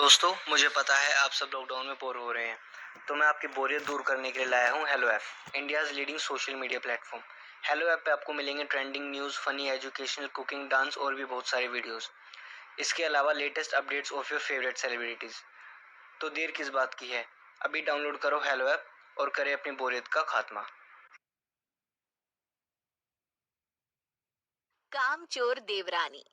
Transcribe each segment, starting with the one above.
दोस्तों, मुझे पता है आप सब लॉकडाउन में बोर हो रहे हैं, तो मैं आपकी बोरियत दूर करने के लिए लाया हूँ hello app, India's leading social media platform. Hello app पे आपको मिलेंगे trending news, funny, educational, cooking, dance और भी बहुत सारे वीडियोस। इसके अलावा latest updates of your favourite celebrities. तो देर किस बात की है, अभी डाउनलोड करो हेलो ऐप और करें अपनी बोरियत का खात्मा। कामचोर देवरानी।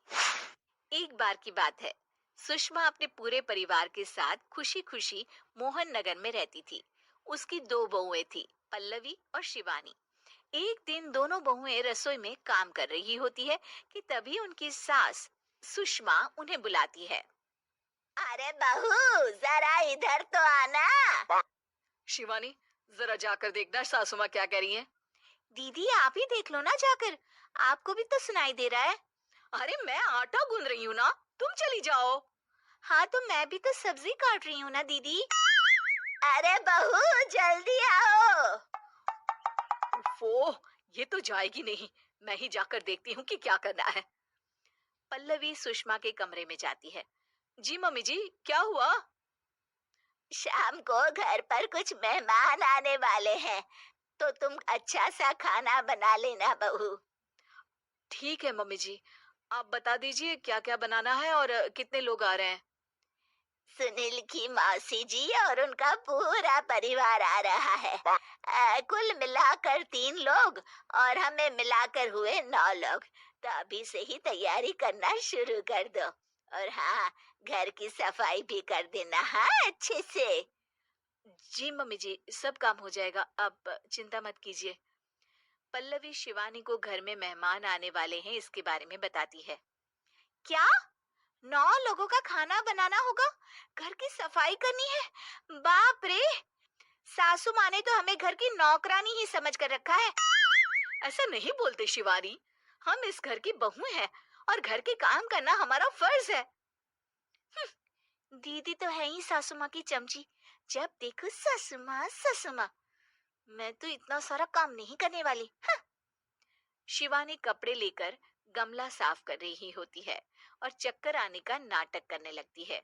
एक बार की बात है। सुषमा अपने पूरे परिवार के साथ खुशी खुशी मोहन नगर में रहती थी। उसकी दो बहुएं थी, पल्लवी और शिवानी। एक दिन दोनों बहुएं रसोई में काम कर रही होती है कि तभी उनकी सास सुषमा उन्हें बुलाती है। अरे बहू, जरा इधर तो आना। शिवानी, जरा जाकर देखना सासू माँ क्या कह रही हैं। दीदी आप ही देख लो ना जाकर, आपको भी तो सुनाई दे रहा है। अरे मैं आटा गूंद रही हूँ ना, तुम चली जाओ। हाँ तो मैं भी तो सब्जी काट रही हूँ ना दीदी। अरे बहू जल्दी आओ। वो ये तो जाएगी नहीं, मैं ही जाकर देखती हूँ कि क्या करना है। पल्लवी सुषमा के कमरे में जाती है। जी मम्मी जी, क्या हुआ? शाम को घर पर कुछ मेहमान आने वाले हैं, तो तुम अच्छा सा खाना बना लेना बहू। ठीक है मम्मी जी, आप बता दीजिए क्या क्या बनाना है और कितने लोग आ रहे हैं। सुनील की मौसी जी और उनका पूरा परिवार आ रहा है। कुल मिलाकर 3 लोग और हमें मिलाकर हुए 9 लोग। तो अभी से ही तैयारी करना शुरू कर दो। और हाँ, घर की सफाई भी कर देना, हाँ अच्छे से। जी मम्मी जी, सब काम हो जाएगा, आप चिंता मत कीजिए। पल्लवी शिवानी को घर में मेहमान आने वाले हैं इसके बारे में बताती है। क्या? 9 लोगों का खाना बनाना होगा, घर की सफाई करनी है? बाप रे! सासू माँ ने तो हमें घर की नौकरानी ही समझ कर रखा है। ऐसा नहीं बोलते शिवानी, हम इस घर की बहू हैं और घर के काम करना हमारा फर्ज है। दीदी तो है ही सासू माँ की चमची, जब देखो सासू माँ सासू माँ। मैं तो इतना सारा काम नहीं करने वाली। शिवानी कपड़े लेकर गमला साफ कर रही होती है और चक्कर आने का नाटक करने लगती है।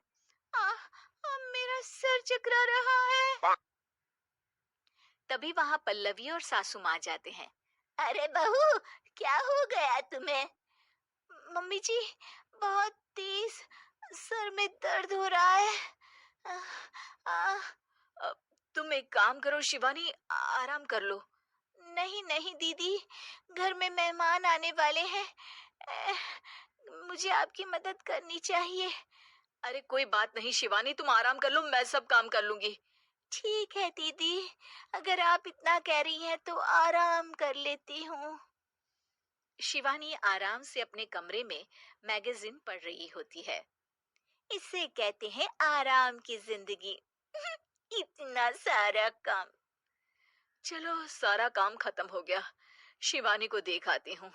मेरा सर चकरा रहा है। तभी वहां पल्लवी और सासू माँ जाते हैं। अरे बहू, क्या हो गया तुम्हें? मम्मी जी, बहुत तेज सर में दर्द हो रहा है। आ, आ, अ, तुम एक काम करो शिवानी, आराम कर लो। नहीं नहीं दीदी, घर में मेहमान आने वाले हैं। अ, मुझे आपकी मदद करनी चाहिए। अरे कोई बात नहीं शिवानी, तुम आराम कर लो, मैं सब काम कर लूंगी। ठीक है दीदी, अगर आप इतना कह रही हैं तो आराम कर लेती हूँ। शिवानी आराम से अपने कमरे में मैगजीन पढ़ रही होती है। इसे कहते हैं आराम की जिंदगी। इतना सारा काम। चलो सारा काम खत्म हो गया, शिवानी को देख आती हूँ।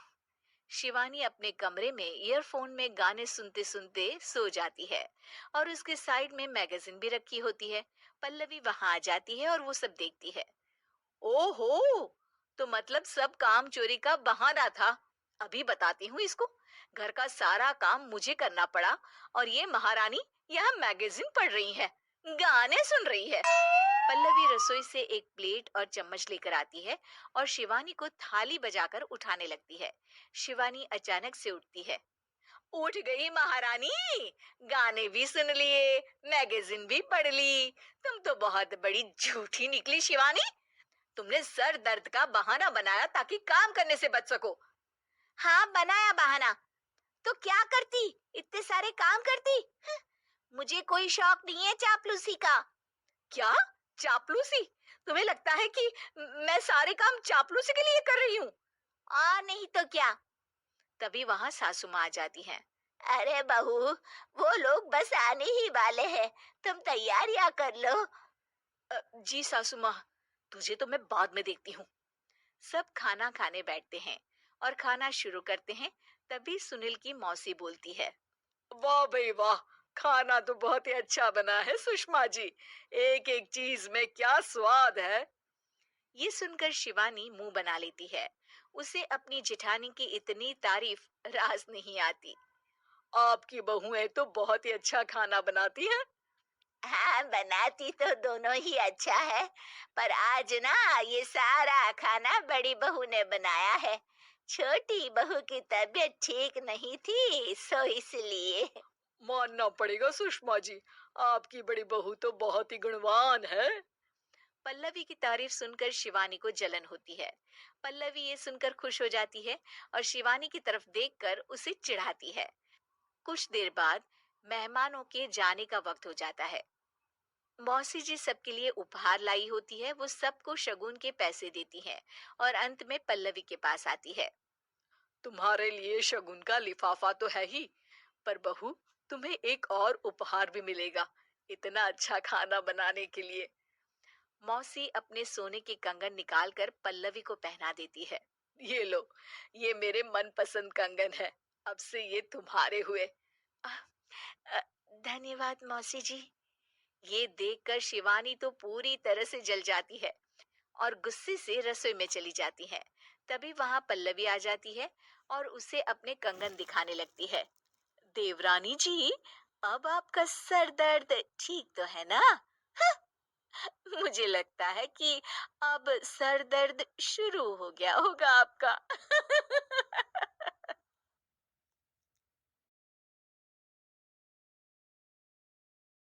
शिवानी अपने कमरे में ईयरफोन में गाने सुनते सुनते सो जाती है और उसके साइड में मैगजीन भी रखी होती है। पल्लवी वहां आ जाती है और वो सब देखती है। ओहो, तो मतलब सब काम चोरी का बहाना था। अभी बताती हूँ इसको। घर का सारा काम मुझे करना पड़ा और ये महारानी यहाँ मैगजीन पढ़ रही है, गाने सुन रही है। पल्लवी रसोई से एक प्लेट और चम्मच लेकर आती है और शिवानी को थाली बजाकर उठाने लगती है। शिवानी अचानक से उठती है। उठ गई महारानी, गाने भी सुन लिए, मैगजीन भी पढ़ ली। तुम तो बहुत बड़ी झूठी निकली शिवानी। तुमने सर दर्द का बहाना बनाया ताकि काम करने से बच सको। हाँ बनाया बहाना, तो क्या करती, इतने सारे काम करती। मुझे कोई शौक नहीं है चापलूसी का। क्या? चापलूसी? तुम्हें लगता है कि मैं सारे काम चापलूसी के लिए कर रही हूँ? नहीं तो क्या। तभी वहां सासू माँ आ जाती हैं। अरे बहू, वो लोग बस आने ही वाले हैं, तुम तैयारियां कर लो। जी सासू माँ, तुझे तो मैं बाद में देखती हूँ। सब खाना खाने बैठते हैं और खाना शुरू करते हैं। तभी सुनील की मौसी बोलती है। वाह भाई वाह, खाना तो बहुत ही अच्छा बना है सुषमा जी, एक एक चीज में क्या स्वाद है। ये सुनकर शिवानी मुंह बना लेती है। उसे अपनी जेठानी की इतनी तारीफ रास नहीं आती। आपकी बहुएं तो बहुत ही अच्छा खाना बनाती हैं। हाँ, बनाती तो दोनों ही अच्छा है, पर आज ना ये सारा खाना बड़ी बहू ने बनाया है। छोटी बहू की तबीयत ठीक नहीं थी, सो इसलिए। मानना पड़ेगा सुषमा जी, आपकी बड़ी बहू तो बहुत ही गुणवान है। पल्लवी की तारीफ सुनकर शिवानी को जलन होती है। पल्लवी ये सुनकर खुश हो जाती है और शिवानी की तरफ देखकर उसे चिढ़ाती है। कुछ देर बाद मेहमानों के जाने का वक्त हो जाता है। मौसी जी सबके लिए उपहार लाई होती है, वो सबको शगुन के पैसे देती है और अंत में पल्लवी के पास आती है। तुम्हारे लिए शगुन का लिफाफा तो है ही, पर बहू, तुम्हें एक और उपहार भी मिलेगा, इतना अच्छा खाना बनाने के लिए। मौसी अपने सोने के कंगन निकालकर पल्लवी को पहना देती है। ये लो, ये मेरे मनपसंद कंगन है, अब से ये तुम्हारे हुए। "आह, धन्यवाद मौसी जी। ये देखकर शिवानी तो पूरी तरह से जल जाती है और गुस्से से रसोई में चली जाती है। तभी वहां पल्लवी आ जाती है और उसे अपने कंगन दिखाने लगती है। देवरानी जी, अब आपका सर दर्द ठीक तो है ना? मुझे लगता है कि अब सर दर्द शुरू हो गया होगा आपका।